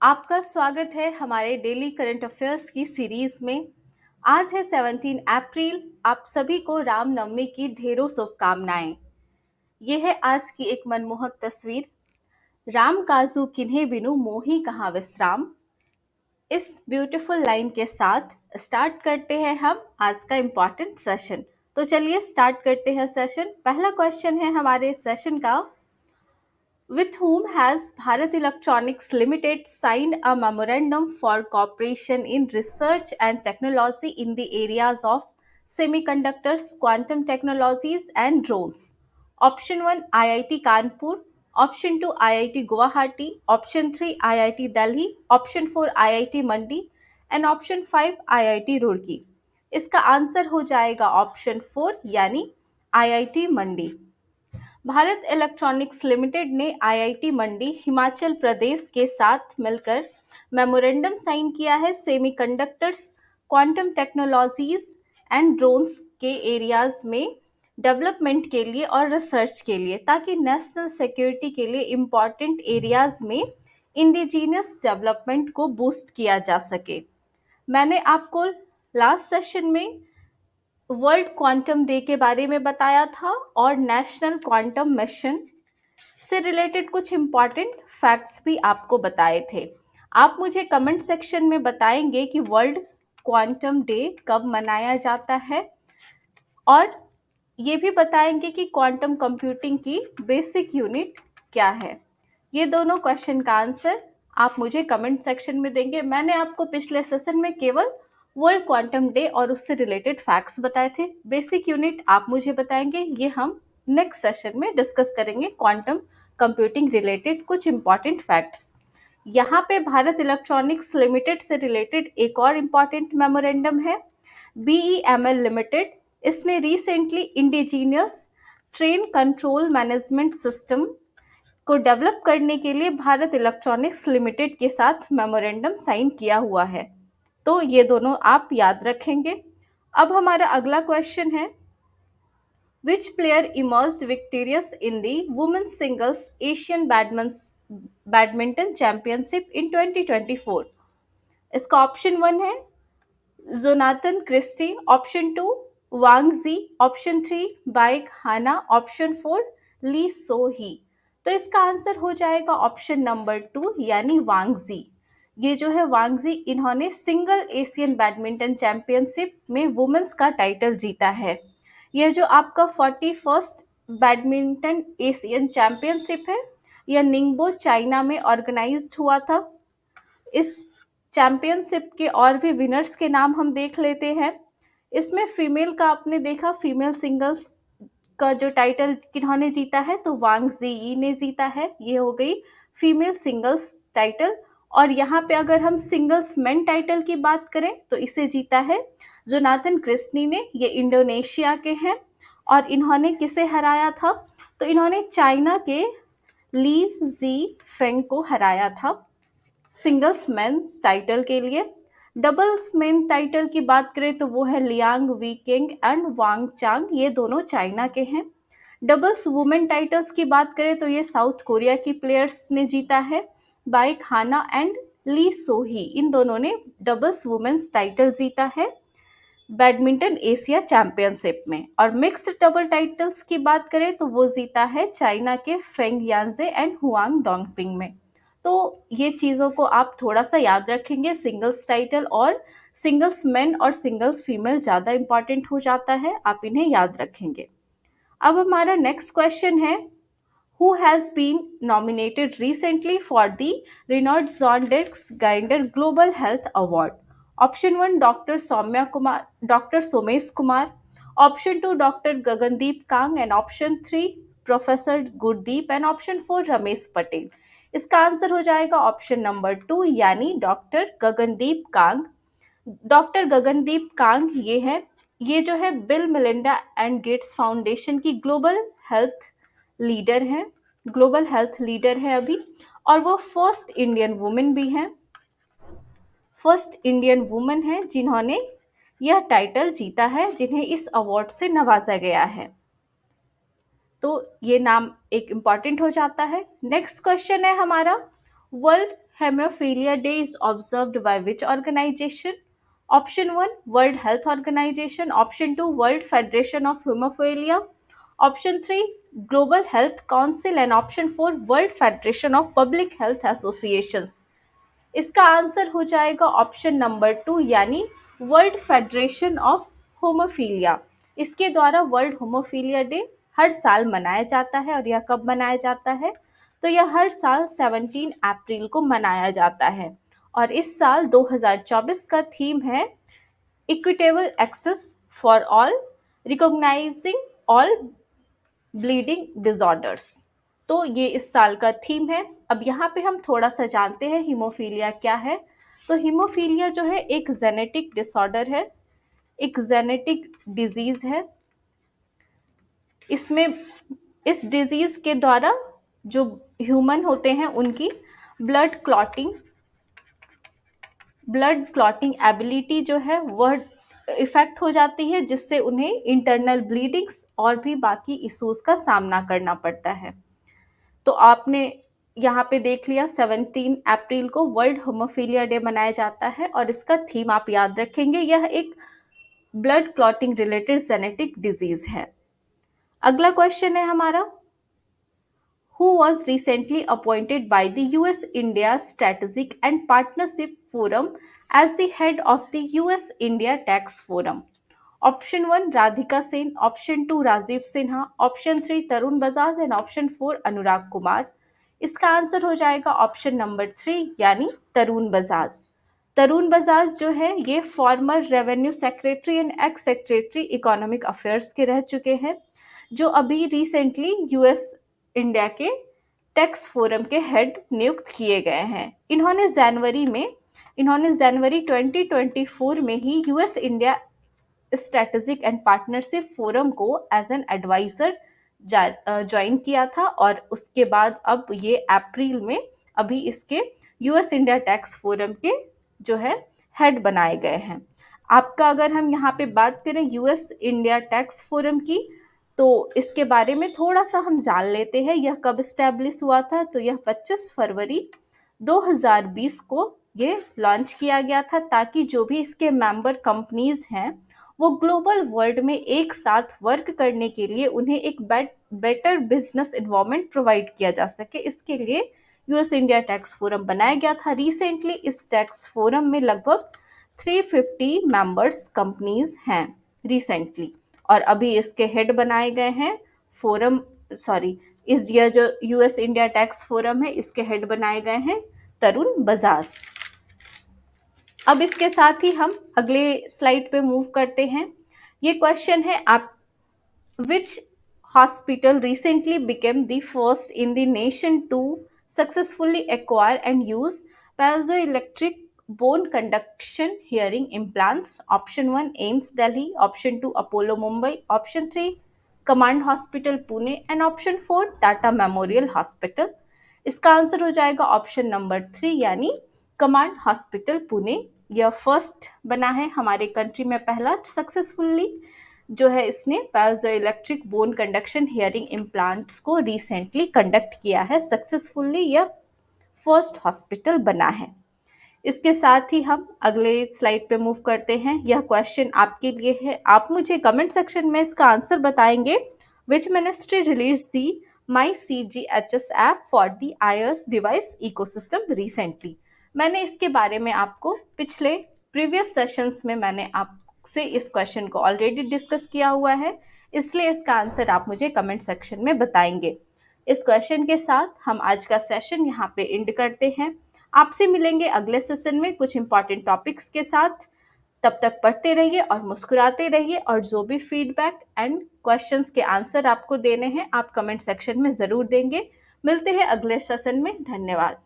आपका स्वागत है हमारे डेली करंट अफेयर्स की सीरीज में। आज है 17 अप्रैल। आप सभी को रामनवमी की ढेरों शुभकामनाएं। ये है आज की एक मनमोहक तस्वीर। राम काजू किन्हे बिनु मोहि कहाँ विश्राम। इस ब्यूटीफुल लाइन के साथ स्टार्ट करते हैं हम आज का इम्पॉर्टेंट सेशन। तो चलिए स्टार्ट करते हैं सेशन। पहला क्वेश्चन है हमारे सेशन का, with whom has Bharat Electronics Limited signed a memorandum for cooperation in research and technology in the areas of semiconductors, quantum technologies, and drones? Option 1 IIT Kanpur, Option 2 IIT Guwahati, Option 3 IIT Delhi, Option 4 IIT Mandi, and Option 5 IIT Roorkee. इसका answer हो जाएगा option 4 यानी IIT मंडी। Bharat electronics limited ने IIT मंडी हिमाचल प्रदेश के साथ मिलकर memorandum sign किया है semiconductors, quantum technologies and drones के एरियाज में डेवलपमेंट के लिए और रिसर्च के लिए, ताकि नेशनल सिक्योरिटी के लिए इम्पॉर्टेंट एरियाज में इंडिजीनियस डेवलपमेंट को बूस्ट किया जा सके। मैंने आपको लास्ट सेशन में वर्ल्ड क्वांटम डे के बारे में बताया था और नेशनल क्वांटम मिशन से रिलेटेड कुछ इम्पॉर्टेंट फैक्ट्स भी आपको बताए थे। आप मुझे कमेंट सेक्शन में बताएंगे कि वर्ल्ड क्वांटम डे कब मनाया जाता है और ये भी बताएंगे कि क्वांटम कंप्यूटिंग की बेसिक यूनिट क्या है। ये दोनों क्वेश्चन का आंसर आप मुझे कमेंट सेक्शन में देंगे। मैंने आपको पिछले सेशन में केवल वर्ल्ड क्वांटम डे और उससे रिलेटेड फैक्ट्स बताए थे। बेसिक यूनिट आप मुझे बताएंगे, ये हम नेक्स्ट सेशन में डिस्कस करेंगे। क्वांटम कंप्यूटिंग रिलेटेड कुछ इंपॉर्टेंट फैक्ट्स। यहाँ पे भारत इलेक्ट्रॉनिक्स लिमिटेड से रिलेटेड एक और इम्पॉर्टेंट मेमोरेंडम है, BEML लिमिटेड। इसने recently indigenous train control management system को डेवलप करने के लिए भारत इलेक्ट्रॉनिक्स लिमिटेड के साथ मेमोरेंडम साइन किया हुआ है। तो ये दोनों आप याद रखेंगे। अब हमारा अगला क्वेश्चन है, which player emerged victorious in the women's singles Asian badminton championship in 2024? इसका ऑप्शन 1 है Jonathan Christie, option 2 Wang Zhi, option 3 Baek Hana, option 4 Lee So Hee. तो इसका आंसर हो जाएगा ऑप्शन नंबर 2 यानी वांग जी। ये जो है वांग जी, इन्होंने सिंगल एशियन बैडमिंटन चैंपियनशिप में वुमेन्स का टाइटल जीता है। यह जो आपका 41st बैडमिंटन एशियन चैंपियनशिप है, यह निंगबो चाइना में ऑर्गेनाइज्ड हुआ था। इस चैंपियनशिप के और भी विनर्स के नाम हम देख लेते हैं। इसमें फीमेल का आपने देखा, फीमेल सिंगल्स का जो टाइटल किन्होंने जीता है, तो वांग जी ने जीता है। ये हो गई फीमेल सिंगल्स टाइटल। और यहाँ पे अगर हम सिंगल्स मेन टाइटल की बात करें तो इसे जीता है जोनाथन क्रिस्टी ने। ये इंडोनेशिया के हैं और इन्होंने किसे हराया था? तो इन्होंने चाइना के ली जी फेंग को हराया था सिंगल्स मेंस टाइटल के लिए। डबल्स मेन टाइटल की बात करें तो वो है लियांग वी किंग एंड वांग चांग, ये दोनों चाइना के हैं। डबल्स वुमेन टाइटल्स की बात करें तो ये साउथ कोरिया की प्लेयर्स ने जीता है, बाइक हाना एंड ली सोही, इन दोनों ने डबल्स वुमेन्स टाइटल जीता है बैडमिंटन एशिया चैंपियनशिप में। और मिक्स्ड डबल टाइटल्स की बात करें तो वो जीता है चाइना के फेंग यानजे एंड हुआंग डोंगपिंग में। तो ये चीज़ों को आप थोड़ा सा याद रखेंगे। सिंगल्स टाइटल और सिंगल्स मेन और सिंगल्स फीमेल ज़्यादा इंपॉर्टेंट हो जाता है, आप इन्हें याद रखेंगे। अब हमारा नेक्स्ट क्वेश्चन है, who has been nominated recently for the Renowned Zondex Grinder Global Health Award? Option 1 Dr. Soumya Kumar, Dr. Somesh Kumar, Option 2 Dr. Gagandeep Kang, and Option 3 Professor Gurdeep, and Option 4 Ramesh Patel. इसका answer हो जाएगा option number 2 यानी doctor Gagandeep Kang. Doctor Gagandeep Kang ये जो है Bill Melinda and Gates foundation की global health leader है अभी, और वो फर्स्ट इंडियन वुमेन है जिन्होंने यह टाइटल जीता है, जिन्हें इस अवार्ड से नवाजा गया है। तो ये नाम एक इम्पॉर्टेंट हो जाता है। नेक्स्ट क्वेश्चन है हमारा, World Hemophilia Day is observed by which organization? Option 1, World Health Organization. Option 2, World Federation of Hemophilia. Option 3, Global Health Council. And option 4, World Federation of Public Health Associations. इसका answer हो जाएगा option number 2, यानी world federation of haemophilia. इसके द्वारा world haemophilia day हर साल मनाया जाता है। और यह कब मनाया जाता है? तो यह हर साल 17 अप्रैल को मनाया जाता है। और इस साल 2024 का थीम है equitable access for all, recognising all bleeding disorders. तो ये इस साल का थीम है। अब यहाँ पे हम थोड़ा सा जानते हैं हीमोफीलिया क्या है। तो हीमोफीलिया जो है एक जेनेटिक डिसऑर्डर है, एक जेनेटिक डिजीज है। इसमें इस डिजीज के द्वारा जो ह्यूमन होते हैं उनकी ब्लड क्लॉटिंग एबिलिटी जो है वह इफेक्ट हो जाती है, जिससे उन्हें इंटरनल ब्लीडिंग्स और भी बाकी इश्यूज का सामना करना पड़ता है। तो आपने यहाँ पे देख लिया 17 अप्रैल को वर्ल्ड होमोफीलिया डे मनाया जाता है। और इसका थीम आप याद रखेंगे, यह एक blood clotting related genetic disease है। अगला क्वेश्चन है हमारा, who was recently appointed by the US India Strategic and Partnership Forum as the head of the US India Tax Forum? Option 1, Radhika Sen. Option 2, Rajiv Sinha. Option 3, Tarun Bajaj. And Option 4, Anurag Kumar. इसका answer हो जाएगा option number 3, यानी तरुण बजाज। तरुण बजाज जो है ये former revenue secretary and ex secretary economic affairs के रह चुके हैं, जो अभी रिसेंटली यूएस इंडिया के टैक्स फोरम के हेड नियुक्त किए गए हैं। इन्होंने जनवरी 2024 में ही US India strategic and partnership forum को एज एन एडवाइजर ज्वाइन किया था। और उसके बाद अब ये अप्रैल में अभी इसके यूएस इंडिया टैक्स फोरम के जो है हेड बनाए गए हैं। आपका अगर हम यहाँ पे बात करें यूएस इंडिया टैक्स फोरम की, तो इसके बारे में थोड़ा सा हम जान लेते हैं। यह कब इस्टेब्लिश हुआ था? तो यह 25 फरवरी 2020 को ये लॉन्च किया गया था, ताकि जो भी इसके मेंबर कंपनीज हैं वो ग्लोबल वर्ल्ड में एक साथ वर्क करने के लिए उन्हें एक बेटर बिजनेस इन्वायरमेंट प्रोवाइड किया जा सके। इसके लिए यूएस इंडिया टैक्स फोरम बनाया गया था। रिसेंटली इस टैक्स फोरम में लगभग 350 मेंबर्स कंपनीज हैं रिसेंटली। और अभी इसके हेड बनाए गए हैं इस ईयर जो यूएस इंडिया टैक्स फोरम है इसके हेड बनाए गए हैं तरुण बजाज। अब इसके साथ ही हम अगले स्लाइड पे मूव करते हैं। ये क्वेश्चन है, आप which hospital recently became the first in the nation to successfully acquire and use piezoelectric bone conduction hearing implants? Option 1, AIIMS Delhi. Option 2, Apollo Mumbai. Option 3, Command Hospital Pune. And Option 4, Tata Memorial Hospital. इसका answer हो जाएगा option number 3, यानी command hospital Pune. यह first बना है हमारे country में, पहला सक्सेसफुली जो है इसने पाइजोइलेक्ट्रिक बोन कंडक्शन हियरिंग इम्प्लांट्स को रिसेंटली कंडक्ट किया है सक्सेसफुली। यह फर्स्ट हॉस्पिटल बना है। इसके साथ ही हम अगले स्लाइड पे मूव करते हैं। यह क्वेश्चन आपके लिए है, आप मुझे कमेंट सेक्शन में इसका आंसर बताएंगे। Which ministry release the MyCGHS app for the iOS device ecosystem recently? मैंने इसके बारे में आपको पिछले प्रीवियस सेशंस में मैंने आपसे इस क्वेश्चन को ऑलरेडी डिस्कस किया हुआ है, इसलिए इसका आंसर आप मुझे कमेंट सेक्शन में बताएंगे। इस क्वेश्चन के साथ हम आज का सेशन यहाँ पे एंड करते हैं। आपसे मिलेंगे अगले सेशन में कुछ इंपॉर्टेंट टॉपिक्स के साथ। तब तक पढ़ते रहिए और मुस्कुराते रहिए, और जो भी फीडबैक एंड क्वेश्चंस के आंसर आपको देने हैं आप कमेंट सेक्शन में ज़रूर देंगे। मिलते हैं अगले सेशन में। धन्यवाद।